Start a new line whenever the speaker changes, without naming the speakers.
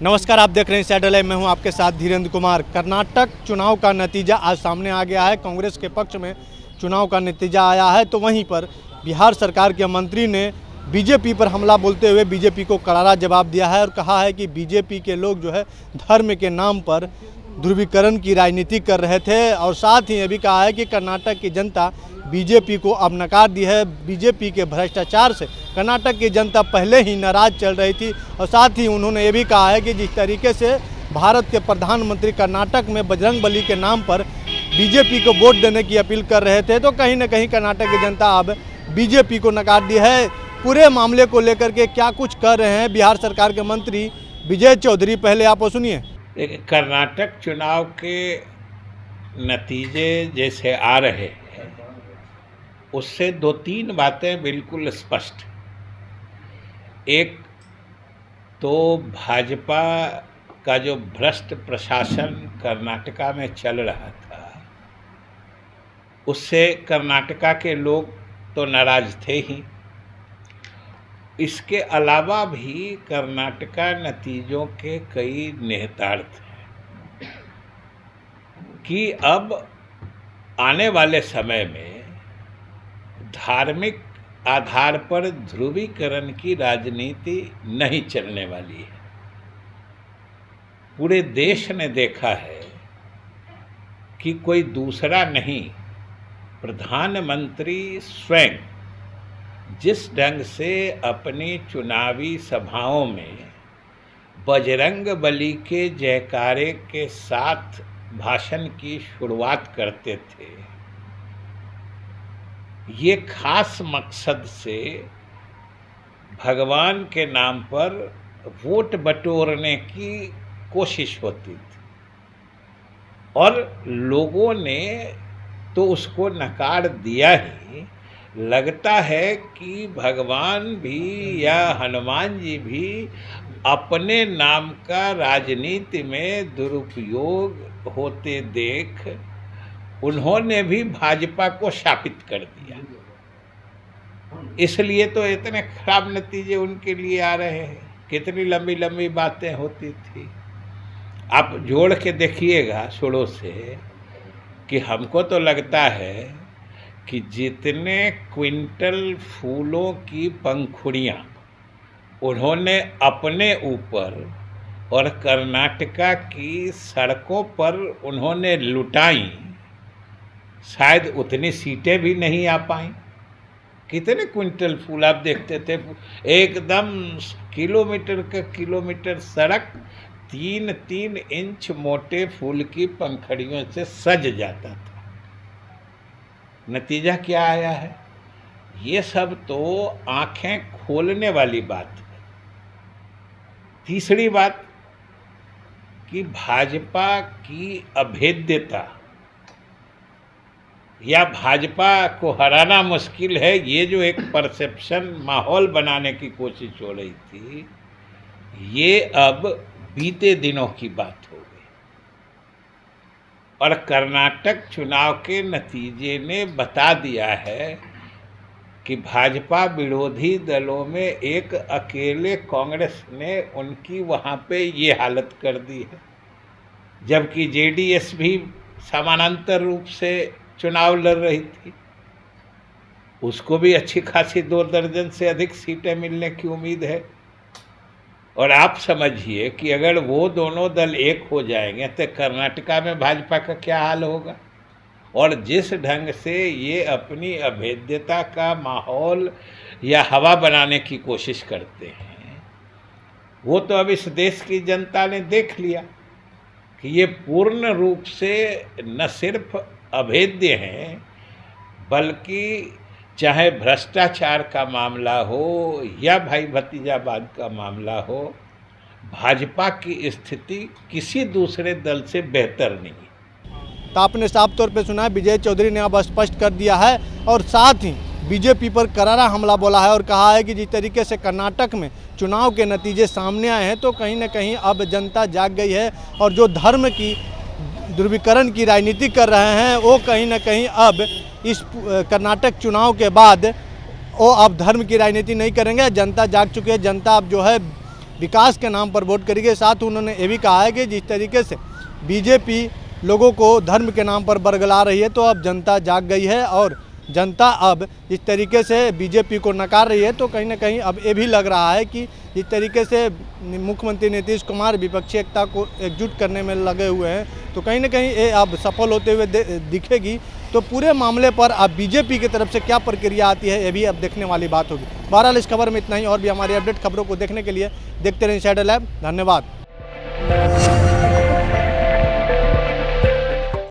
नमस्कार, आप देख रहे हैं सैटेलाइट। मैं हूं आपके साथ धीरेन्द्र कुमार। कर्नाटक चुनाव का नतीजा आज सामने आ गया है। कांग्रेस के पक्ष में चुनाव का नतीजा आया है, तो वहीं पर बिहार सरकार के मंत्री ने बीजेपी पर हमला बोलते हुए बीजेपी को करारा जवाब दिया है और कहा है कि बीजेपी के लोग जो है धर्म के नाम पर ध्रुवीकरण की राजनीति कर रहे थे। और साथ ही ये भी कहा है कि कर्नाटक की जनता बीजेपी को अब नकार दी है। बीजेपी के भ्रष्टाचार से कर्नाटक की जनता पहले ही नाराज चल रही थी। और साथ ही उन्होंने ये भी कहा है कि जिस तरीके से भारत के प्रधानमंत्री कर्नाटक में बजरंगबली के नाम पर बीजेपी को वोट देने की अपील कर रहे थे, तो कहीं न कहीं कर्नाटक की जनता अब बीजेपी को नकार दी है। पूरे मामले को लेकर के क्या कुछ कर रहे हैं बिहार सरकार के मंत्री विजय चौधरी, पहले आप सुनिए।
कर्नाटक चुनाव के नतीजे जैसे आ रहे हैं, उससे दो तीन बातें बिल्कुल स्पष्ट। एक तो भाजपा का जो भ्रष्ट प्रशासन कर्नाटका में चल रहा था, उससे कर्नाटका के लोग तो नाराज थे ही। इसके अलावा भी कर्नाटका नतीजों के कई निहितार्थ हैं कि अब आने वाले समय में धार्मिक आधार पर ध्रुवीकरण की राजनीति नहीं चलने वाली है। पूरे देश ने देखा है कि कोई दूसरा नहीं, प्रधानमंत्री स्वयं जिस ढंग से अपनी चुनावी सभाओं में बजरंगबली के जयकारे के साथ भाषण की शुरुआत करते थे, ये खास मकसद से भगवान के नाम पर वोट बटोरने की कोशिश होती थी। और लोगों ने तो उसको नकार दिया ही। लगता है कि भगवान भी या हनुमान जी भी अपने नाम का राजनीति में दुरुपयोग होते देख उन्होंने भी भाजपा को शापित कर दिया। इसलिए तो इतने खराब नतीजे उनके लिए आ रहे हैं। कितनी लंबी लंबी बातें होती थी। आप जोड़ के देखिएगा शुरू से कि हमको तो लगता है कि जितने क्विंटल फूलों की पंखुड़ियाँ उन्होंने अपने ऊपर और कर्नाटका की सड़कों पर उन्होंने लुटाई, शायद उतनी सीटें भी नहीं आ पाई। कितने क्विंटल फूल आप देखते थे, एकदम किलोमीटर का किलोमीटर सड़क 3-3 इंच मोटे फूल की पंखुड़ियों से सज जाता था। नतीजा क्या आया है? ये सब तो आंखें खोलने वाली बात है। तीसरी बात कि भाजपा की अभेद्यता या भाजपा को हराना मुश्किल है, ये जो एक परसेप्शन माहौल बनाने की कोशिश हो रही थी, ये अब बीते दिनों की बात हो गई। और कर्नाटक चुनाव के नतीजे ने बता दिया है कि भाजपा विरोधी दलों में एक अकेले कांग्रेस ने उनकी वहाँ पे ये हालत कर दी है, जबकि जेडीएस भी समानांतर रूप से चुनाव लड़ रही थी। उसको भी अच्छी खासी 2 दर्जन से अधिक सीटें मिलने की उम्मीद है। और आप समझिए कि अगर वो दोनों दल एक हो जाएंगे तो कर्नाटका में भाजपा का क्या हाल होगा। और जिस ढंग से ये अपनी अभेद्यता का माहौल या हवा बनाने की कोशिश करते हैं, वो तो अब इस देश की जनता ने देख लिया कि ये पूर्ण रूप से न सिर्फ अभेद्य हैं, बल्कि चाहे भ्रष्टाचार का मामला हो या भाई भतीजावाद का मामला हो, भाजपा की स्थिति किसी दूसरे दल से बेहतर नहीं।
तो आपने साफ तौर पे सुना है, विजय चौधरी ने अब स्पष्ट कर दिया है और साथ ही बीजेपी पर करारा हमला बोला है और कहा है कि जिस तरीके से कर्नाटक में चुनाव के नतीजे सामने आए हैं, तो कहीं ना कहीं अब जनता जाग गई है और जो धर्म की ध्रुवीकरण की राजनीति कर रहे हैं, वो कहीं ना कहीं अब इस कर्नाटक चुनाव के बाद वो अब धर्म की राजनीति नहीं करेंगे। जनता जाग चुकी है। जनता अब जो है विकास के नाम पर वोट करेंगे। साथ उन्होंने ये भी कहा है कि जिस तरीके से बीजेपी लोगों को धर्म के नाम पर बरगला रही है, तो अब जनता जाग गई है और जनता अब जिस तरीके से बीजेपी को नकार रही है, तो कहीं ना कहीं अब ये भी लग रहा है कि जिस तरीके से मुख्यमंत्री नीतीश कुमार विपक्षी एकता को एकजुट करने में लगे हुए हैं, तो कहीं ना कहीं ये अब सफल होते हुए दिखेगी। तो पूरे मामले पर अब बीजेपी की तरफ से क्या प्रक्रिया आती है, ये भी अब देखने वाली बात होगी। बहरहाल इस खबर में इतना ही, और भी हमारी अपडेट खबरों को देखने के लिए देखते रहें इनसाइडर लैब। धन्यवाद।